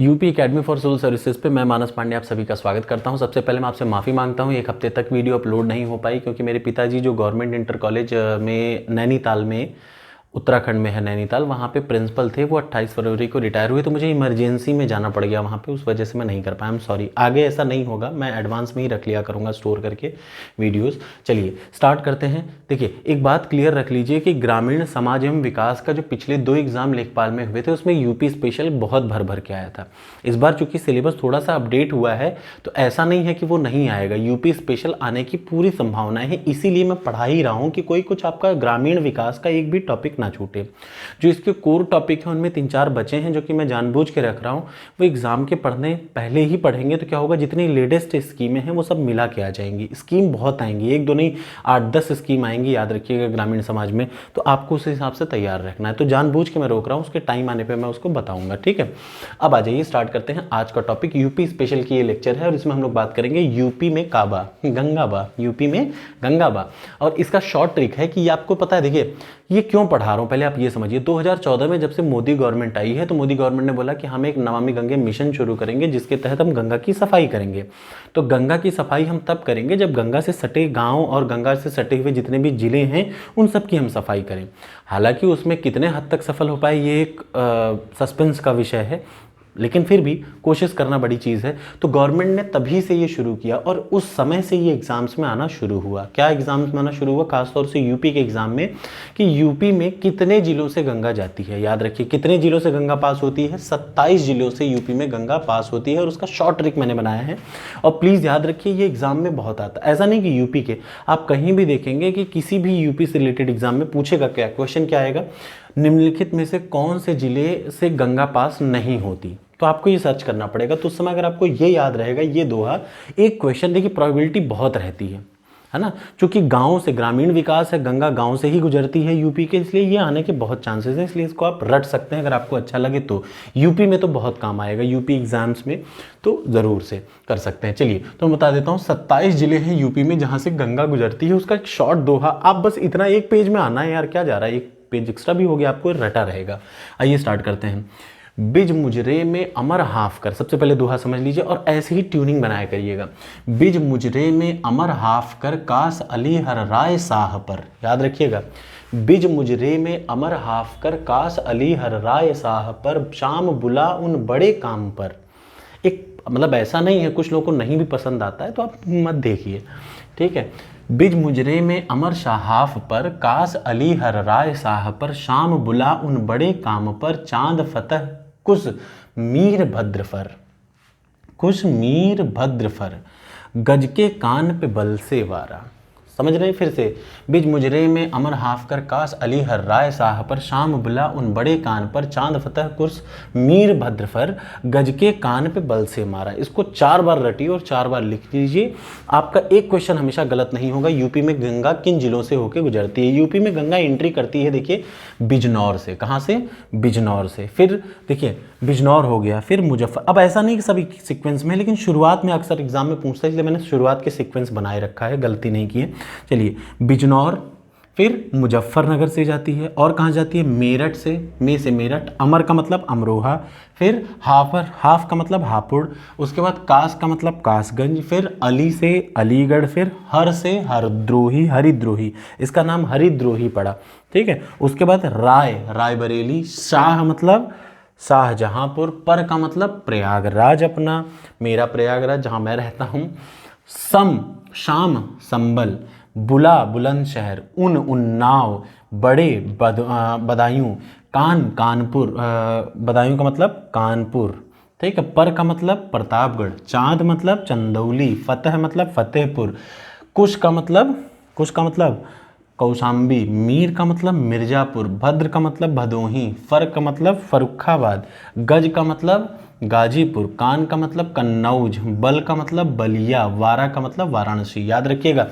UP academy for civil services पे मैं मानस पांडे आप सभी का स्वागत करता हूं। सबसे पहले मैं आपसे माफ़ी मांगता हूं, एक हफ्ते तक वीडियो अपलोड नहीं हो पाई क्योंकि मेरे पिताजी जो गवर्नमेंट इंटर कॉलेज में नैनीताल में उत्तराखंड में है नैनीताल, वहाँ पे प्रिंसिपल थे। वो 28 फरवरी को रिटायर हुए, तो मुझे इमरजेंसी में जाना पड़ गया वहाँ पे, उस वजह से मैं नहीं कर पाया। I am sorry. आगे ऐसा नहीं होगा, मैं एडवांस में ही रख लिया करूँगा स्टोर करके वीडियोस। चलिए स्टार्ट करते हैं। देखिए, एक बात क्लियर रख लीजिए कि ग्रामीण समाज एवं विकास का जो पिछले 2 एग्जाम लेखपाल में हुए थे उसमें यूपी स्पेशल बहुत भर भर के आया था। इस बार चूंकि सिलेबस थोड़ा सा अपडेट हुआ है तो ऐसा नहीं है कि वो नहीं आएगा, यूपी स्पेशल आने की पूरी संभावनाएं है। इसीलिए मैं पढ़ा ही रहा हूँ कि कोई कुछ आपका ग्रामीण विकास का एक भी टॉपिक ना छूटे। जो इसके कोर टॉपिक हैं उनमें 3-4 बचे हैं जो कि मैं जानबूझ के रख रहा हूँ। वो एग्जाम के पढ़ने पहले ही पढ़ेंगे तो क्या होगा, जितनी लेटेस्ट स्कीमें हैं वो सब मिला के आ जाएंगी। स्कीम बहुत आएंगी, 1-2 नहीं 8-10 स्कीम आएंगी, याद रखिएगा ग्रामीण समाज में। तो आपको उस हिसाब से तैयार रखना है। तो जानबूझ के मैं रोक रहा हूँ, उसके टाइम आने पर मैं उसको बताऊंगा, ठीक है। अब आ जाइए, स्टार्ट करते हैं आज का टॉपिक। यूपी स्पेशल की ये लेक्चर है और इसमें हम लोग बात करेंगे यूपी में काबा गंगाबा, यूपी में गंगाबा। और इसका शॉर्ट ट्रिक है कि ये आपको पता है। देखिए, ये क्यों पढ़ा रहा हूँ पहले आप ये समझिए। 2014 में जब से मोदी गवर्नमेंट आई है तो मोदी गवर्नमेंट ने बोला कि हम एक नमामि गंगे मिशन शुरू करेंगे जिसके तहत हम गंगा की सफाई करेंगे। तो गंगा की सफाई हम तब करेंगे जब गंगा से सटे गांव और गंगा से सटे हुए जितने भी जिले हैं उन सब की हम सफाई करें। हालांकि उसमें कितने हद तक सफल हो पाए ये एक सस्पेंस का विषय है, लेकिन फिर भी कोशिश करना बड़ी चीज़ है। तो गवर्नमेंट ने तभी से ये शुरू किया और उस समय से ये एग्ज़ाम्स में आना शुरू हुआ। क्या एग्ज़ाम्स में आना शुरू हुआ, खासतौर से यूपी के एग्ज़ाम में, कि यूपी में कितने जिलों से गंगा जाती है। याद रखिए, कितने जिलों से गंगा पास होती है, 27 जिलों से यूपी में गंगा पास होती है। और उसका शॉर्ट ट्रिक मैंने बनाया है और प्लीज़ याद रखिए ये एग्ज़ाम में बहुत आता है। ऐसा नहीं कि यूपी के, आप कहीं भी देखेंगे कि किसी भी यूपी से रिलेटेड एग्ज़ाम में पूछेगा क्या, क्वेश्चन क्या आएगा, निम्नलिखित में से कौन से जिले से गंगा पास नहीं होती। तो आपको ये सर्च करना पड़ेगा। तो उस समय अगर आपको ये याद रहेगा, ये दोहा एक क्वेश्चन, देखिए प्रोबेबिलिटी बहुत रहती है ना। क्योंकि गांव से ग्रामीण विकास है, गंगा गांव से ही गुजरती है यूपी के, इसलिए ये आने के बहुत चांसेस हैं। इसलिए इसको आप रट सकते हैं अगर आपको अच्छा लगे तो। यूपी में तो बहुत काम आएगा, यूपी एग्जाम्स में तो ज़रूर से कर सकते हैं। चलिए तो मैं बता देता हूँ, 27 जिले हैं यूपी में जहाँ से गंगा गुजरती है। उसका एक शॉर्ट दोहा, आप बस इतना एक पेज में आना है यार, क्या जा रहा है, एक पेज एक्स्ट्रा भी हो गया, आपको रटा रहेगा। आइए स्टार्ट करते हैं। बिज मुजरे में अमर हाफ कर, सबसे पहले दोहा समझ लीजिए और ऐसे ही ट्यूनिंग बनाया करिएगा। बिज मुजरे में अमर हाफ कर, काश अली हर राय साह पर। याद रखिएगा, बिज मुजरे में अमर हाफ कर, काश अली हर राय साह पर, शाम बुला उन बड़े काम पर। एक मतलब ऐसा नहीं है, कुछ लोगों को नहीं भी पसंद आता है तो आप मत देखिए, ठीक है। बिज मुजरे में अमर शाहाफ पर, काश अली हर राय साह पर, शाम बुला उन बड़े काम पर, चांद फतह कुश मीर भद्र फर, कुश मीर भद्र फर, गज के कान पे बल से वारा। समझ रहे हैं फिर से, बिज मुजरे में अमर हाफ कर, काश अली हर राय साह पर, शाम बुला उन बड़े कान पर, चांद फतह कुर्स मीर भद्र फर, गज के कान पे बल से मारा। इसको 4 बार रटिए और 4 बार लिख लीजिए। आपका एक क्वेश्चन हमेशा गलत नहीं होगा। यूपी में गंगा किन जिलों से होकर गुजरती है। यूपी में गंगा एंट्री करती है, देखिए बिजनौर से। कहाँ से, बिजनौर से। फिर देखिए बिजनौर हो गया, फिर मुजफ्फर। अब ऐसा नहीं कि सभी सीक्वेंस में, लेकिन शुरुआत में अक्सर एग्जाम में पूछता है, इसलिए मैंने शुरुआत के सीक्वेंस बनाए रखा है, गलती नहीं की है। चलिए, बिजनौर, फिर मुजफ्फरनगर से जाती है, और कहाँ जाती है, मेरठ से, में से मेरठ, अमर का मतलब अमरोहा, फिर हाफर, हाफ का मतलब हापुड़, उसके बाद कास का मतलब कासगंज, फिर अली से अलीगढ़, फिर हर से हरद्रोही, हरिद्रोही, इसका नाम हरिद्रोही पड़ा, ठीक है। उसके बाद राय, रायबरेली, शाह मतलब शाहजहांपुर, पर का मतलब प्रयागराज, अपना मेरा प्रयागराज जहाँ मैं रहता हूँ, सम शाम संबल, बुला बुलंदशहर, उन उन्नाव, बड़े बदायूं, कान कानपुर, बदायूं का मतलब कानपुर, ठीक है। पर का मतलब प्रतापगढ़, चांद मतलब चंदौली, फतेह मतलब फतेहपुर, कुश का मतलब कौशाम्बी, मीर का मतलब मिर्जापुर, भद्र का मतलब भदोही, फर का मतलब फर्रुखाबाद, गज का मतलब गाजीपुर, कान का मतलब कन्नौज, बल का मतलब बलिया, वारा का मतलब वाराणसी। याद रखिएगा,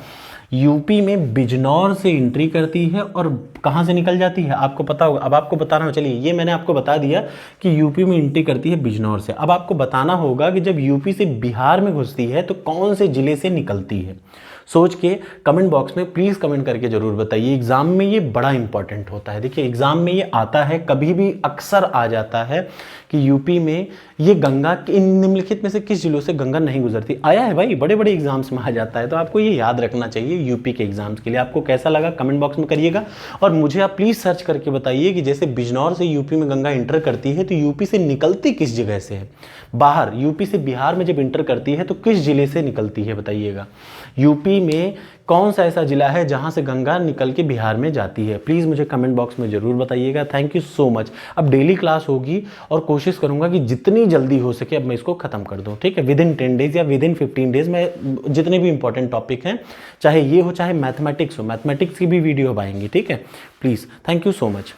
यूपी में बिजनौर से एंट्री करती है और कहाँ से निकल जाती है आपको पता होगा। अब आपको बताना हो, चलिए ये मैंने आपको बता दिया कि यूपी में एंट्री करती है बिजनौर से। अब आपको बताना होगा कि जब यूपी से बिहार में घुसती है तो कौन से जिले से निकलती है। सोच के कमेंट बॉक्स में प्लीज़ कमेंट करके ज़रूर बताइए। एग्ज़ाम में ये बड़ा इंपॉर्टेंट होता है। देखिए एग्ज़ाम में ये आता है, कभी भी अक्सर आ जाता है कि यूपी में ये गंगा इन निम्नलिखित में से किस जिलों से गंगा नहीं गुजरती। आया है भाई, बड़े बड़े एग्जाम्स में आ जाता है, तो आपको ये याद रखना चाहिए यूपी के एग्जाम्स के लिए। आपको कैसा लगा कमेंट बॉक्स में करिएगा। और मुझे आप प्लीज़ सर्च करके बताइए कि जैसे बिजनौर से यूपी में गंगा इंटर करती है तो यूपी से निकलती किस जगह से है, बाहर यूपी से बिहार में जब इंटर करती है तो किस जिले से निकलती है बताइएगा। यूपी में कौन सा ऐसा जिला है जहां से गंगा निकल के बिहार में जाती है, प्लीज़ मुझे कमेंट बॉक्स में ज़रूर बताइएगा। Thank you so much. अब डेली क्लास होगी और कोशिश करूंगा कि जितनी जल्दी हो सके अब मैं इसको ख़त्म कर दूं, ठीक है। विद इन 10 डेज़ या विद इन 15 डेज़ मैं जितने भी इंपॉर्टेंट टॉपिक हैं, चाहे ये हो चाहे मैथमेटिक्स हो, मैथमेटिक्स की भी वीडियो अब आएंगी, ठीक है। Please, thank you so much.